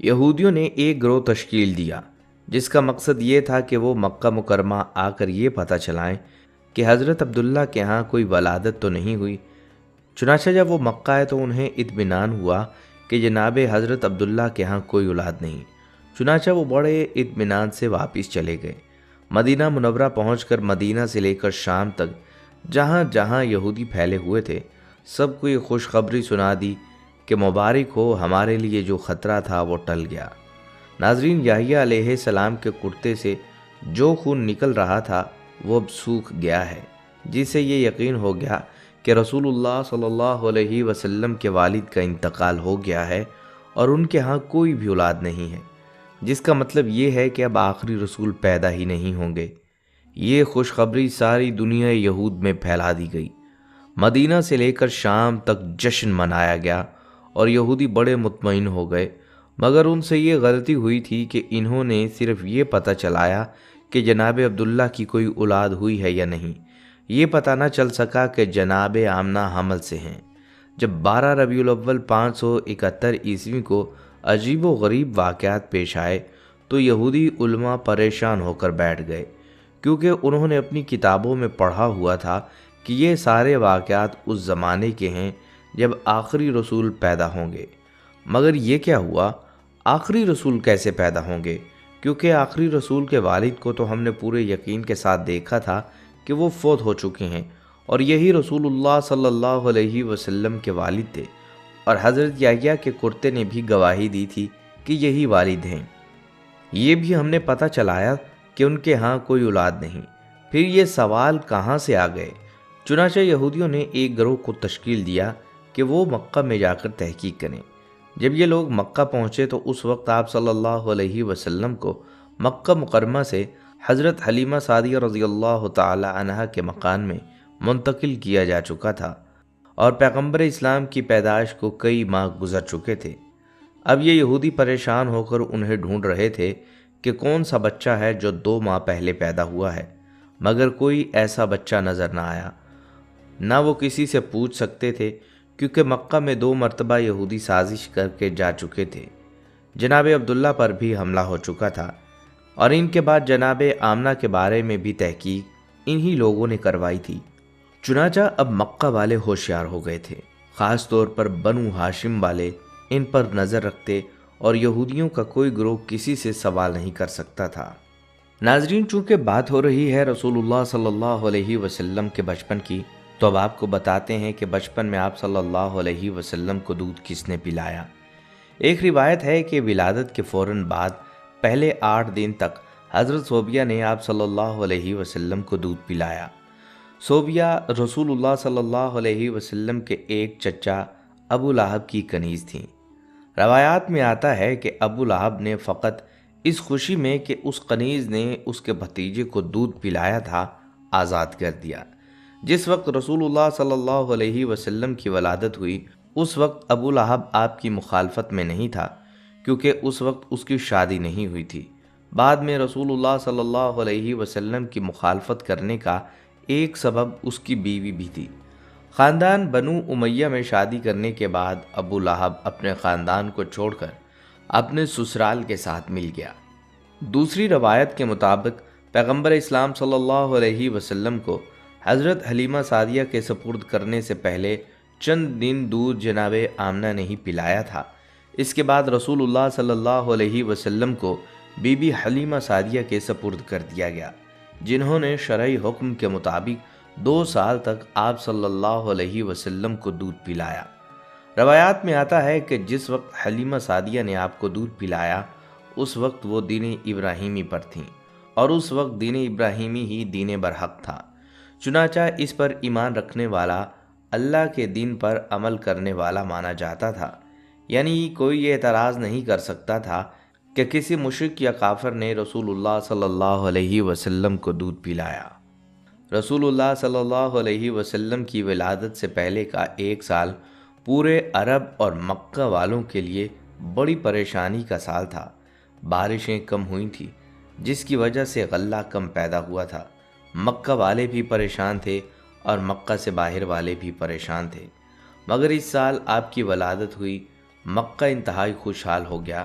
یہودیوں نے ایک گروہ تشکیل دیا جس کا مقصد یہ تھا کہ وہ مکہ مکرمہ آ کر یہ پتہ چلائیں کہ حضرت عبداللہ کے ہاں کوئی ولادت تو نہیں ہوئی۔ چنانچہ جب وہ مکہ آئے تو انہیں اطمینان ہوا کہ جناب حضرت عبداللہ کے ہاں کوئی اولاد نہیں۔ چنانچہ وہ بڑے اطمینان سے واپس چلے گئے۔ مدینہ منورہ پہنچ کر مدینہ سے لے کر شام تک جہاں جہاں یہودی پھیلے ہوئے تھے سب کو یہ خوشخبری سنا دی کہ مبارک ہو، ہمارے لیے جو خطرہ تھا وہ ٹل گیا۔ ناظرین، یحییٰ علیہ السلام کے کرتے سے جو خون نکل رہا تھا وہ اب سوکھ گیا ہے، جس سے یہ یقین ہو گیا کہ رسول اللہ صلی اللہ علیہ وسلم کے والد کا انتقال ہو گیا ہے اور ان کے ہاں کوئی بھی اولاد نہیں ہے، جس کا مطلب یہ ہے کہ اب آخری رسول پیدا ہی نہیں ہوں گے۔ یہ خوشخبری ساری دنیا یہود میں پھیلا دی گئی۔ مدینہ سے لے کر شام تک جشن منایا گیا اور یہودی بڑے مطمئن ہو گئے، مگر ان سے یہ غلطی ہوئی تھی کہ انہوں نے صرف یہ پتہ چلایا کہ جناب عبداللہ کی کوئی اولاد ہوئی ہے یا نہیں، یہ پتہ نہ چل سکا کہ جناب آمنہ حمل سے ہیں۔ جب 12 ربیع الاول 571 عیسوی کو عجیب و غریب واقعات پیش آئے تو یہودی علماء پریشان ہو کر بیٹھ گئے، کیونکہ انہوں نے اپنی کتابوں میں پڑھا ہوا تھا کہ یہ سارے واقعات اس زمانے کے ہیں جب آخری رسول پیدا ہوں گے۔ مگر یہ کیا ہوا؟ آخری رسول کیسے پیدا ہوں گے؟ کیونکہ آخری رسول کے والد کو تو ہم نے پورے یقین کے ساتھ دیکھا تھا کہ وہ فوت ہو چکے ہیں، اور یہی رسول اللہ صلی اللہ علیہ وسلم کے والد تھے، اور حضرت یحییٰ کے کرتے نے بھی گواہی دی تھی کہ یہی والد ہیں۔ یہ بھی ہم نے پتہ چلایا کہ ان کے ہاں کوئی اولاد نہیں۔ پھر یہ سوال کہاں سے آ گئے؟ چنانچہ یہودیوں نے ایک گروہ کو تشکیل دیا کہ وہ مکہ میں جا کر تحقیق کریں۔ جب یہ لوگ مکہ پہنچے تو اس وقت آپ صلی اللہ علیہ وسلم کو مکہ مکرمہ سے حضرت حلیمہ سعدیہ رضی اللہ تعالی عنہا کے مکان میں منتقل کیا جا چکا تھا، اور پیغمبر اسلام کی پیدائش کو کئی ماہ گزر چکے تھے۔ اب یہ یہودی پریشان ہو کر انہیں ڈھونڈ رہے تھے کہ کون سا بچہ ہے جو 2 ماہ پہلے پیدا ہوا ہے، مگر کوئی ایسا بچہ نظر نہ آیا۔ نہ وہ کسی سے پوچھ سکتے تھے، کیونکہ مکہ میں 2 مرتبہ یہودی سازش کر کے جا چکے تھے۔ جناب عبداللہ پر بھی حملہ ہو چکا تھا، اور ان کے بعد جناب آمنہ کے بارے میں بھی تحقیق انہی لوگوں نے کروائی تھی۔ چنانچہ اب مکہ والے ہوشیار ہو گئے تھے، خاص طور پر بنو ہاشم والے ان پر نظر رکھتے، اور یہودیوں کا کوئی گروہ کسی سے سوال نہیں کر سکتا تھا۔ ناظرین، چونکہ بات ہو رہی ہے رسول اللہ صلی اللہ علیہ وسلم کے بچپن کی، تو اب آپ کو بتاتے ہیں کہ بچپن میں آپ صلی اللہ علیہ وسلم کو دودھ کس نے پلایا۔ ایک روایت ہے کہ ولادت کے فوراً بعد پہلے 8 دن تک حضرت صوبیہ نے آپ صلی اللہ علیہ وسلم کو دودھ پلایا۔ صوبیہ رسول اللہ صلی اللہ علیہ وسلم کے ایک چچا ابو لہب کی کنیز تھیں۔ روایات میں آتا ہے کہ ابو لہب نے فقط اس خوشی میں کہ اس کنیز نے اس کے بھتیجے کو دودھ پلایا تھا آزاد کر دیا۔ جس وقت رسول اللہ صلی اللہ علیہ وسلم کی ولادت ہوئی اس وقت ابو لہب آپ کی مخالفت میں نہیں تھا، کیونکہ اس وقت اس کی شادی نہیں ہوئی تھی۔ بعد میں رسول اللہ صلی اللہ علیہ وسلم کی مخالفت کرنے کا ایک سبب اس کی بیوی بھی تھی۔ خاندان بنو امیہ میں شادی کرنے کے بعد ابو لہب اپنے خاندان کو چھوڑ کر اپنے سسرال کے ساتھ مل گیا۔ دوسری روایت کے مطابق پیغمبر اسلام صلی اللہ علیہ وسلم کو حضرت حلیمہ سعدیہ کے سپرد کرنے سے پہلے چند دن دودھ جناب آمنہ نے ہی پلایا تھا۔ اس کے بعد رسول اللہ صلی اللہ علیہ وسلم کو بی بی حلیمہ سعدیہ کے سپرد کر دیا گیا، جنہوں نے شرعی حکم کے مطابق 2 سال تک آپ صلی اللہ علیہ وسلم کو دودھ پلایا۔ روایات میں آتا ہے کہ جس وقت حلیمہ سعدیہ نے آپ کو دودھ پلایا اس وقت وہ دین ابراہیمی پر تھیں، اور اس وقت دین ابراہیمی ہی دین برحق تھا۔ چنانچہ اس پر ایمان رکھنے والا اللہ کے دین پر عمل کرنے والا مانا جاتا تھا، یعنی کوئی یہ اعتراض نہیں کر سکتا تھا کہ کسی مشرک یا کافر نے رسول اللہ صلی اللہ علیہ وسلم کو دودھ پلایا۔ رسول اللہ صلی اللہ علیہ وسلم کی ولادت سے پہلے کا 1 سال پورے عرب اور مکہ والوں کے لیے بڑی پریشانی کا سال تھا۔ بارشیں کم ہوئی تھیں، جس کی وجہ سے غلہ کم پیدا ہوا تھا۔ مکہ والے بھی پریشان تھے اور مکہ سے باہر والے بھی پریشان تھے، مگر اس سال آپ کی ولادت ہوئی، مکہ انتہائی خوشحال ہو گیا۔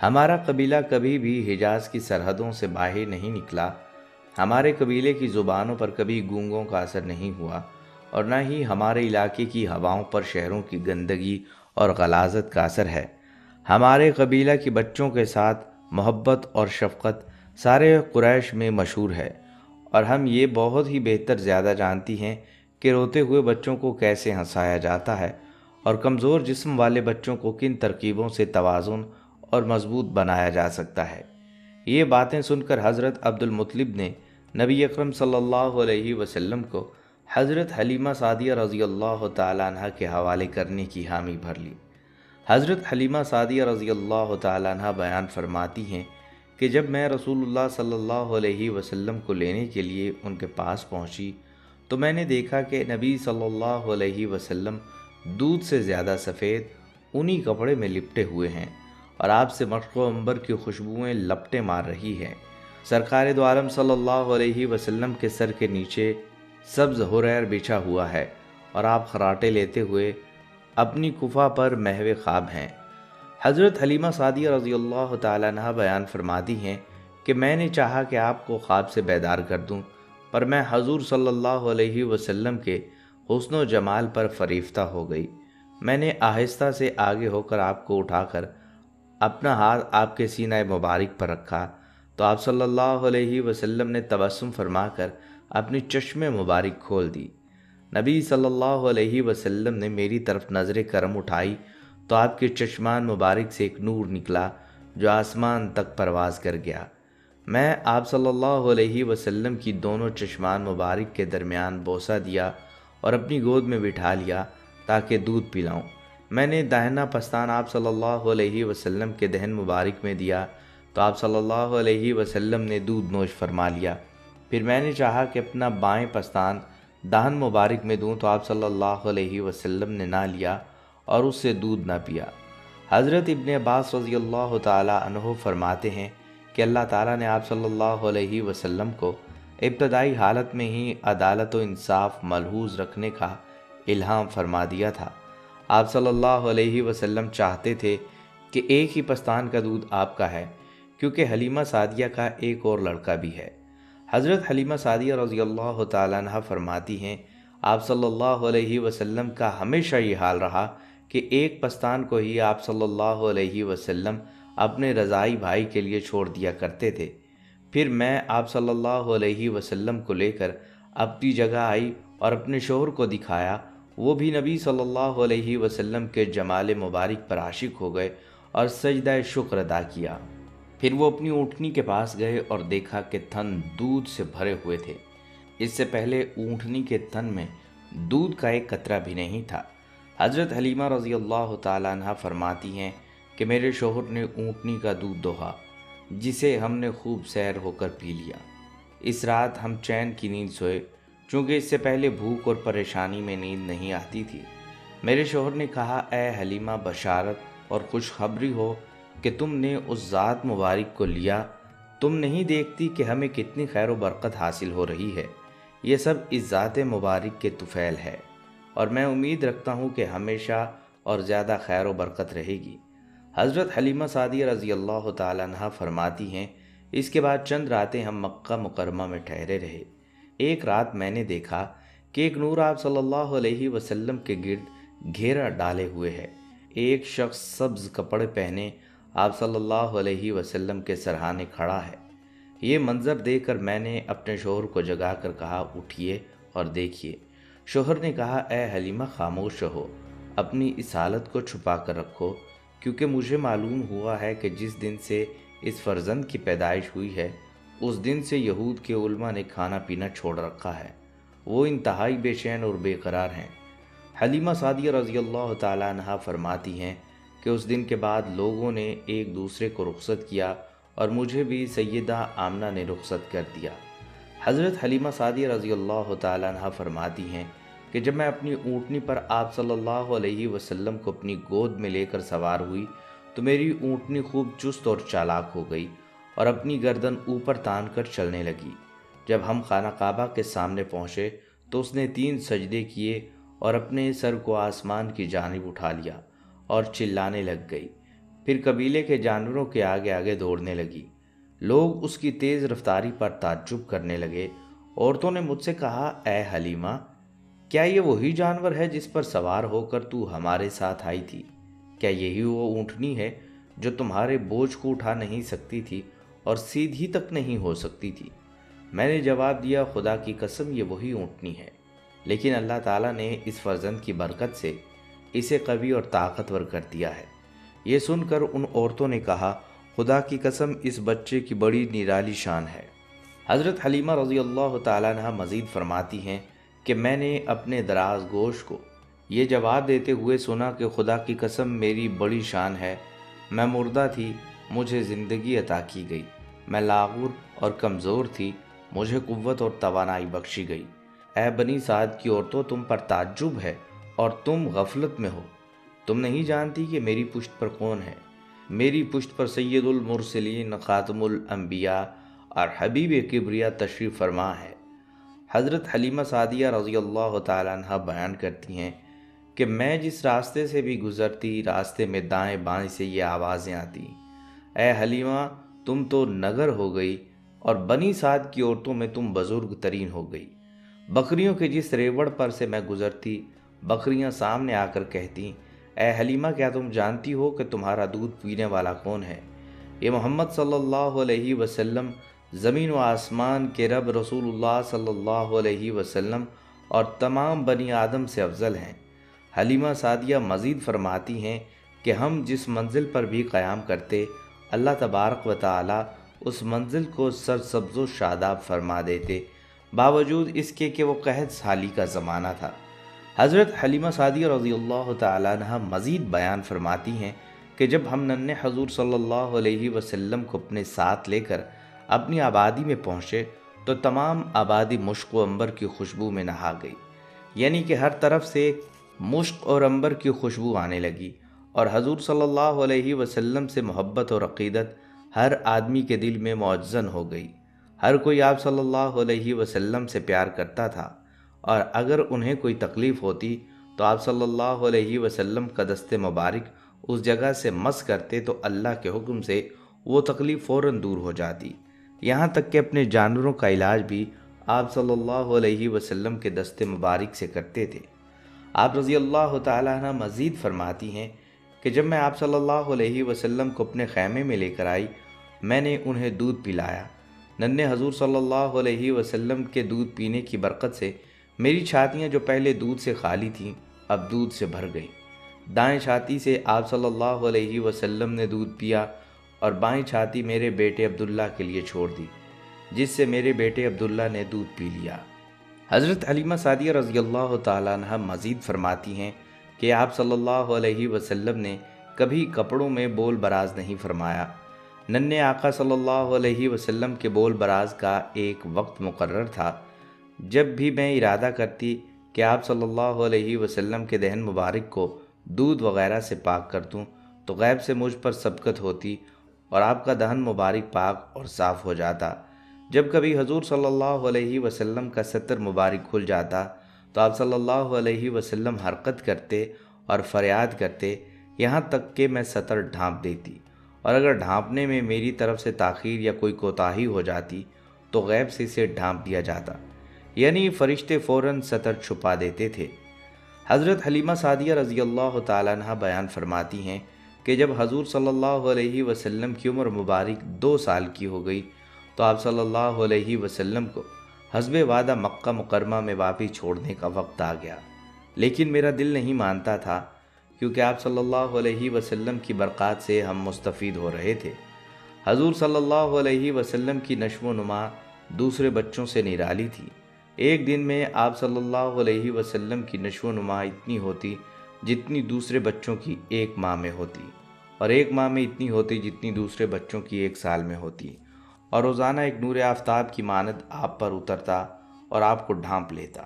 ہمارا قبیلہ کبھی بھی حجاز کی سرحدوں سے باہر نہیں نکلا۔ ہمارے قبیلے کی زبانوں پر کبھی گونگوں کا اثر نہیں ہوا، اور نہ ہی ہمارے علاقے کی ہواؤں پر شہروں کی گندگی اور غلاظت کا اثر ہے۔ ہمارے قبیلہ کے بچوں کے ساتھ محبت اور شفقت سارے قریش میں مشہور ہے، اور ہم یہ بہت ہی بہتر زیادہ جانتی ہیں کہ روتے ہوئے بچوں کو کیسے ہنسایا جاتا ہے، اور کمزور جسم والے بچوں کو کن ترکیبوں سے توازن اور مضبوط بنایا جا سکتا ہے۔ یہ باتیں سن کر حضرت عبد المطلب نے نبی اکرم صلی اللہ علیہ وسلم کو حضرت حلیمہ سعدیہ رضی اللہ تعالیٰ عنہ کے حوالے کرنے کی حامی بھر لی۔ حضرت حلیمہ سعدیہ رضی اللہ تعالیٰ عنہ بیان فرماتی ہیں کہ جب میں رسول اللہ صلی اللہ علیہ وسلم کو لینے کے لیے ان کے پاس پہنچی تو میں نے دیکھا کہ نبی صلی اللہ علیہ وسلم دودھ سے زیادہ سفید اونی کپڑے میں لپٹے ہوئے ہیں، اور آپ سے مشک و عنبر کی خوشبوئیں لپٹیں مار رہی ہیں۔ سرکار دو عالم صلی اللہ علیہ وسلم کے سر کے نیچے سبز حریر بچھا ہوا ہے، اور آپ خراٹے لیتے ہوئے اپنی کفا پر محو خواب ہیں۔ حضرت حلیمہ سعدیہ رضی اللہ تعالیٰ عنہ بیان فرماتی ہیں کہ میں نے چاہا کہ آپ کو خواب سے بیدار کر دوں، پر میں حضور صلی اللہ علیہ وسلم کے حسن و جمال پر فریفتہ ہو گئی۔ میں نے آہستہ سے آگے ہو کر آپ کو اٹھا کر اپنا ہاتھ آپ کے سینہ مبارک پر رکھا تو آپ صلی اللہ علیہ وسلم نے تبسم فرما کر اپنی چشم مبارک کھول دی۔ نبی صلی اللہ علیہ وسلم نے میری طرف نظر کرم اٹھائی تو آپ کے چشمان مبارک سے ایک نور نکلا جو آسمان تک پرواز کر گیا۔ میں آپ صلی اللہ علیہ وسلم کی دونوں چشمان مبارک کے درمیان بوسہ دیا اور اپنی گود میں بٹھا لیا تاکہ دودھ پلاؤں۔ میں نے داہنا پستان آپ صلی اللہ علیہ وسلم کے دہن مبارک میں دیا تو آپ صلی اللہ علیہ وسلم نے دودھ نوش فرما لیا۔ پھر میں نے چاہا کہ اپنا بائیں پستان دہن مبارک میں دوں تو آپ صلی اللہ علیہ وسلم نے نہ لیا اور اس سے دودھ نہ پیا۔ حضرت ابن عباس رضی اللہ تعالی عنہ فرماتے ہیں کہ اللہ تعالیٰ نے آپ صلی اللہ علیہ وسلم کو ابتدائی حالت میں ہی عدالت و انصاف ملحوظ رکھنے کا الہام فرما دیا تھا۔ آپ صلی اللہ علیہ وسلم چاہتے تھے کہ ایک ہی پستان کا دودھ آپ کا ہے، کیونکہ حلیمہ سعدیہ کا ایک اور لڑکا بھی ہے۔ حضرت حلیمہ سعدیہ رضی اللہ تعالیٰ عنہ فرماتی ہیں آپ صلی اللہ علیہ وسلم کا ہمیشہ یہ حال رہا کہ ایک پستان کو ہی آپ صلی اللہ علیہ وسلم اپنے رضائی بھائی کے لیے چھوڑ دیا کرتے تھے۔ پھر میں آپ صلی اللہ علیہ وسلم کو لے کر اپنی جگہ آئی اور اپنے شوہر کو دکھایا، وہ بھی نبی صلی اللہ علیہ وسلم کے جمال مبارک پر عاشق ہو گئے اور سجدہ شکر ادا کیا۔ پھر وہ اپنی اونٹنی کے پاس گئے اور دیکھا کہ تھن دودھ سے بھرے ہوئے تھے۔ اس سے پہلے اونٹنی کے تھن میں دودھ کا ایک قطرہ بھی نہیں تھا۔ حضرت حلیمہ رضی اللہ تعالیٰ عنہ فرماتی ہیں کہ میرے شوہر نے اونٹنی کا دودھ دوہا، جسے ہم نے خوب سیر ہو کر پی لیا۔ اس رات ہم چین کی نیند سوئے، چونکہ اس سے پہلے بھوک اور پریشانی میں نیند نہیں آتی تھی۔ میرے شوہر نے کہا، اے حلیمہ، بشارت اور خوشخبری ہو کہ تم نے اس ذات مبارک کو لیا۔ تم نہیں دیکھتی کہ ہمیں کتنی خیر و برکت حاصل ہو رہی ہے؟ یہ سب اس ذات مبارک کے طفیل ہے، اور میں امید رکھتا ہوں کہ ہمیشہ اور زیادہ خیر و برکت رہے گی۔ حضرت حلیمہ سعدیہ رضی اللہ تعالیٰ عنہ فرماتی ہیں اس کے بعد چند راتیں ہم مکہ مکرمہ میں ٹھہرے رہے۔ ایک رات میں نے دیکھا کہ ایک نور آپ صلی اللہ علیہ وسلم کے گرد گھیرا ڈالے ہوئے ہے۔ ایک شخص سبز کپڑے پہنے آپ صلی اللہ علیہ وسلم کے سرہانے کھڑا ہے۔ یہ منظر دیکھ کر میں نے اپنے شوہر کو جگا کر کہا، اٹھیے اور دیکھیے۔ شوہر نے کہا، اے حلیمہ، خاموش رہو، اپنی اس حالت کو چھپا کر رکھو، کیونکہ مجھے معلوم ہوا ہے کہ جس دن سے اس فرزند کی پیدائش ہوئی ہے اس دن سے یہود کے علماء نے کھانا پینا چھوڑ رکھا ہے، وہ انتہائی بے چین اور بے قرار ہیں۔ حلیمہ سعدیہ رضی اللہ تعالیٰ عنہ فرماتی ہیں کہ اس دن کے بعد لوگوں نے ایک دوسرے کو رخصت کیا اور مجھے بھی سیدہ آمنہ نے رخصت کر دیا۔ حضرت حلیمہ سعدیہ رضی اللہ تعالیٰ عنہ فرماتی ہیں کہ جب میں اپنی اونٹنی پر آپ صلی اللہ علیہ وسلم کو اپنی گود میں لے کر سوار ہوئی تو میری اونٹنی خوب چست اور چالاک ہو گئی اور اپنی گردن اوپر تان کر چلنے لگی۔ جب ہم خانہ کعبہ کے سامنے پہنچے تو اس نے 3 سجدے کیے اور اپنے سر کو آسمان کی جانب اٹھا لیا اور چلانے لگ گئی۔ پھر قبیلے کے جانوروں کے آگے آگے دوڑنے لگی۔ لوگ اس کی تیز رفتاری پر تعجب کرنے لگے۔ عورتوں نے مجھ سے کہا، اے حلیمہ، کیا یہ وہی جانور ہے جس پر سوار ہو کر تو ہمارے ساتھ آئی تھی؟ کیا یہی وہ اونٹنی ہے جو تمہارے بوجھ کو اٹھا نہیں سکتی تھی اور سیدھی تک نہیں ہو سکتی تھی؟ میں نے جواب دیا، خدا کی قسم یہ وہی اونٹنی ہے، لیکن اللہ تعالیٰ نے اس فرزند کی برکت سے اسے قوی اور طاقتور کر دیا ہے۔ یہ سن کر ان عورتوں نے کہا، خدا کی قسم اس بچے کی بڑی نرالی شان ہے۔ حضرت حلیمہ رضی اللہ تعالیٰ عنہ مزید فرماتی ہیں کہ میں نے اپنے دراز گوش کو یہ جواب دیتے ہوئے سنا کہ خدا کی قسم میری بڑی شان ہے، میں مردہ تھی، مجھے زندگی عطا کی گئی، میں لاغر اور کمزور تھی، مجھے قوت اور توانائی بخشی گئی۔ اے بنی سعد کی عورتوں، تم پر تعجب ہے اور تم غفلت میں ہو۔ تم نہیں جانتی کہ میری پشت پر کون ہے؟ میری پشت پر سید المرسلین، خاتم الانبیاء اور حبیب کبریا تشریف فرما ہے۔ حضرت حلیمہ سعدیہ رضی اللہ تعالیٰ عنہ بیان کرتی ہیں کہ میں جس راستے سے بھی گزرتی، راستے میں دائیں بائیں سے یہ آوازیں آتی، اے حلیمہ تم تو نگر ہو گئی اور بنی سعد کی عورتوں میں تم بزرگ ترین ہو گئی۔ بکریوں کے جس ریوڑ پر سے میں گزرتی، بکریاں سامنے آ کر کہتی، اے حلیمہ کیا تم جانتی ہو کہ تمہارا دودھ پینے والا کون ہے؟ یہ محمد صلی اللہ علیہ وسلم، زمین و آسمان کے رب رسول اللہ صلی اللہ علیہ وسلم اور تمام بنی آدم سے افضل ہیں۔ حلیمہ سعدیہ مزید فرماتی ہیں کہ ہم جس منزل پر بھی قیام کرتے، اللہ تبارک و تعالی اس منزل کو سرسبز و شاداب فرما دیتے، باوجود اس کے کہ وہ قحط سالی کا زمانہ تھا۔ حضرت حلیمہ سعدیہ رضی اللہ تعالیٰ عنہ مزید بیان فرماتی ہیں کہ جب ہم ننھے حضور صلی اللہ علیہ وسلم کو اپنے ساتھ لے کر اپنی آبادی میں پہنچے تو تمام آبادی مشک و عنبر کی خوشبو میں نہا گئی، یعنی کہ ہر طرف سے مشک اور عنبر کی خوشبو آنے لگی، اور حضور صلی اللہ علیہ وسلم سے محبت اور عقیدت ہر آدمی کے دل میں معجزن ہو گئی۔ ہر کوئی آپ صلی اللہ علیہ وسلم سے پیار کرتا تھا، اور اگر انہیں کوئی تکلیف ہوتی تو آپ صلی اللہ علیہ وسلم کا دست مبارک اس جگہ سے مس کرتے تو اللہ کے حکم سے وہ تکلیف فوراً دور ہو جاتی۔ یہاں تک کہ اپنے جانوروں کا علاج بھی آپ صلی اللہ علیہ وسلم کے دست مبارک سے کرتے تھے۔ آپ رضی اللہ تعالیٰ عنہ مزید فرماتی ہیں کہ جب میں آپ صلی اللہ علیہ وسلم کو اپنے خیمے میں لے کر آئی، میں نے انہیں دودھ پلایا۔ ننھے حضور صلی اللہ علیہ وسلم کے دودھ پینے کی برکت سے میری چھاتیاں جو پہلے دودھ سے خالی تھیں اب دودھ سے بھر گئیں۔ دائیں چھاتی سے آپ صلی اللہ علیہ وسلم نے دودھ پیا اور بائیں چھاتی میرے بیٹے عبداللہ کے لیے چھوڑ دی، جس سے میرے بیٹے عبداللہ نے دودھ پی لیا۔ حضرت حلیمہ سعدیہ رضی اللہ تعالیٰ عنہ مزید فرماتی ہیں کہ آپ صلی اللہ علیہ وسلم نے کبھی کپڑوں میں بول براز نہیں فرمایا۔ ننھے آقا صلی اللہ علیہ وسلم کے بول براز کا ایک وقت مقرر تھا۔ جب بھی میں ارادہ کرتی کہ آپ صلی اللہ علیہ وسلم کے دہن مبارک کو دودھ وغیرہ سے پاک کر دوں تو غیب سے مجھ پر سبقت ہوتی اور آپ کا دہن مبارک پاک اور صاف ہو جاتا۔ جب کبھی حضور صلی اللہ علیہ وسلم کا ستر مبارک کھل جاتا تو آپ صلی اللہ علیہ وسلم حرکت کرتے اور فریاد کرتے، یہاں تک کہ میں ستر ڈھانپ دیتی، اور اگر ڈھانپنے میں میری طرف سے تاخیر یا کوئی کوتاہی ہو جاتی تو غیب سے اسے ڈھانپ دیا جاتا، یعنی فرشتے فوراً ستر چھپا دیتے تھے۔ حضرت حلیمہ سعدیہ رضی اللہ تعالیٰ عنہ بیان فرماتی ہیں کہ جب حضور صلی اللہ علیہ وسلم کی عمر مبارک 2 سال کی ہو گئی تو آپ صلی اللہ علیہ وسلم کو حسب وعدہ مکہ مکرمہ میں واپس چھوڑنے کا وقت آ گیا، لیکن میرا دل نہیں مانتا تھا، کیونکہ آپ صلی اللہ علیہ وسلم کی برکات سے ہم مستفید ہو رہے تھے۔ حضور صلی اللہ علیہ وسلم کی نشو و نما دوسرے بچوں سے نرالی تھی۔ ایک دن میں آپ صلی اللہ علیہ وسلم کی نشو و نما اتنی ہوتی جتنی دوسرے بچوں کی 1 ماہ میں ہوتی، اور 1 ماہ میں اتنی ہوتی جتنی دوسرے بچوں کی 1 سال میں ہوتی، اور روزانہ ایک نور آفتاب کی مانند آپ پر اترتا اور آپ کو ڈھانپ لیتا۔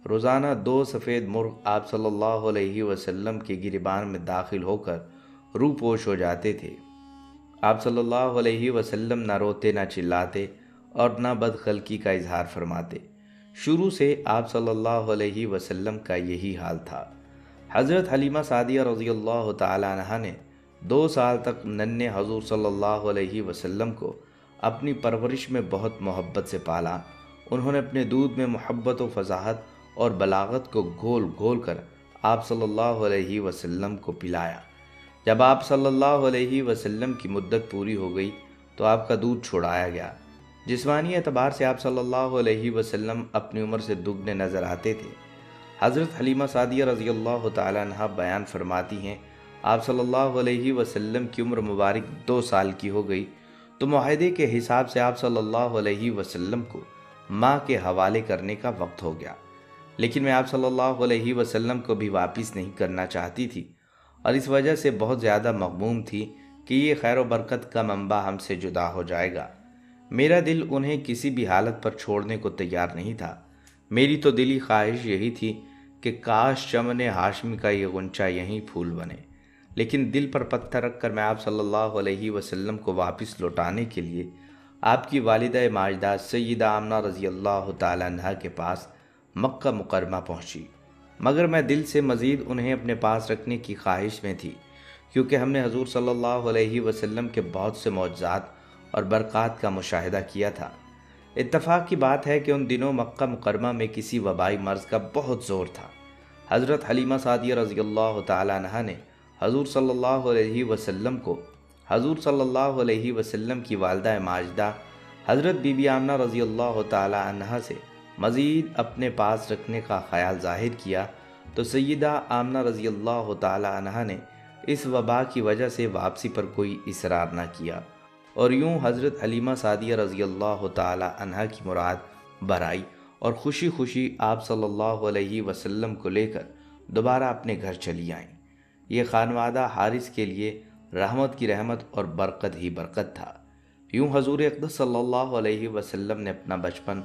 روزانہ 2 سفید مرغ آپ صلی اللہ علیہ وسلم کے گریبان میں داخل ہو کر روح پوش ہو جاتے تھے۔ آپ صلی اللہ علیہ وسلم نہ روتے نہ چلاتے اور نہ بدخلقی کا اظہار فرماتے۔ شروع سے آپ صلی اللہ علیہ وسلم کا یہی حال تھا۔ حضرت حلیمہ سعدیہ رضی اللہ تعالیٰ عنہ نے 2 سال تک ننھے حضور صلی اللہ علیہ وسلم کو اپنی پرورش میں بہت محبت سے پالا۔ انہوں نے اپنے دودھ میں محبت و فصاحت اور بلاغت کو گھول گھول کر آپ صلی اللہ علیہ وسلم کو پلایا۔ جب آپ صلی اللہ علیہ وسلم کی مدت پوری ہو گئی تو آپ کا دودھ چھڑایا گیا۔ جسمانی اعتبار سے آپ صلی اللہ علیہ وسلم اپنی عمر سے دگنے نظر آتے تھے۔ حضرت حلیمہ سعدیہ رضی اللہ تعالیٰ عنہ بیان فرماتی ہیں، آپ صلی اللہ علیہ وسلم کی عمر مبارک 2 سال کی ہو گئی تو معاہدے کے حساب سے آپ صلی اللہ علیہ وسلم کو ماں کے حوالے کرنے کا وقت ہو گیا، لیکن میں آپ صلی اللہ علیہ وسلم کو بھی واپس نہیں کرنا چاہتی تھی، اور اس وجہ سے بہت زیادہ مغموم تھی کہ یہ خیر و برکت کا منبع ہم سے جدا ہو جائے گا۔ میرا دل انہیں کسی بھی حالت پر چھوڑنے کو تیار نہیں تھا۔ میری تو دلی خواہش یہی تھی کہ کاش چمن ہاشمی کا یہ غنچہ یہیں پھول بنے، لیکن دل پر پتھر رکھ کر میں آپ صلی اللہ علیہ وسلم کو واپس لوٹانے کے لیے آپ کی والدہ ماجدہ سیدہ آمنہ رضی اللہ تعالیٰ عنہ کے پاس مکہ مکرمہ پہنچی، مگر میں دل سے مزید انہیں اپنے پاس رکھنے کی خواہش میں تھی، کیونکہ ہم نے حضور صلی اللہ علیہ وسلم کے بہت سے معجزات اور برکات کا مشاہدہ کیا تھا۔ اتفاق کی بات ہے کہ ان دنوں مکہ مکرمہ میں کسی وبائی مرض کا بہت زور تھا۔ حضرت حلیمہ سعدیہ رضی اللہ تعالیٰ عنہ نے حضور صلی اللہ علیہ وسلم کو حضور صلی اللہ علیہ وسلم کی والدہ ماجدہ حضرت بی بی آمنہ رضی اللہ تعالیٰ عنہ سے مزید اپنے پاس رکھنے کا خیال ظاہر کیا تو سیدہ آمنہ رضی اللہ تعالیٰ عنہ نے اس وبا کی وجہ سے واپسی پر کوئی اصرار نہ کیا، اور یوں حضرت حلیمہ سعدیہ رضی اللہ تعالیٰ عنہ کی مراد بھرائی اور خوشی خوشی آپ صلی اللہ علیہ وسلم کو لے کر دوبارہ اپنے گھر چلی آئیں۔ یہ خانوادہ حارث کے لیے رحمت کی رحمت اور برکت ہی برکت تھا۔ یوں حضور اقدس صلی اللہ علیہ وسلم نے اپنا بچپن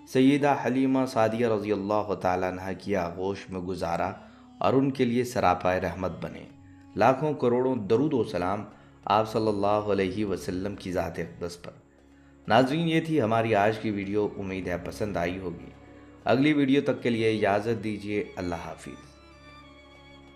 سیدہ حلیمہ سعدیہ رضی اللہ تعالیٰ عنہ کی آغوش میں گزارا اور ان کے لیے سراپائے رحمت بنے۔ لاکھوں کروڑوں درود و سلام آپ صلی اللہ علیہ وسلم کی ذات اقدس پر۔ ناظرین، یہ تھی ہماری آج کی ویڈیو، امید ہے پسند آئی ہوگی۔ اگلی ویڈیو تک کے لیے اجازت دیجیے، اللہ حافظ۔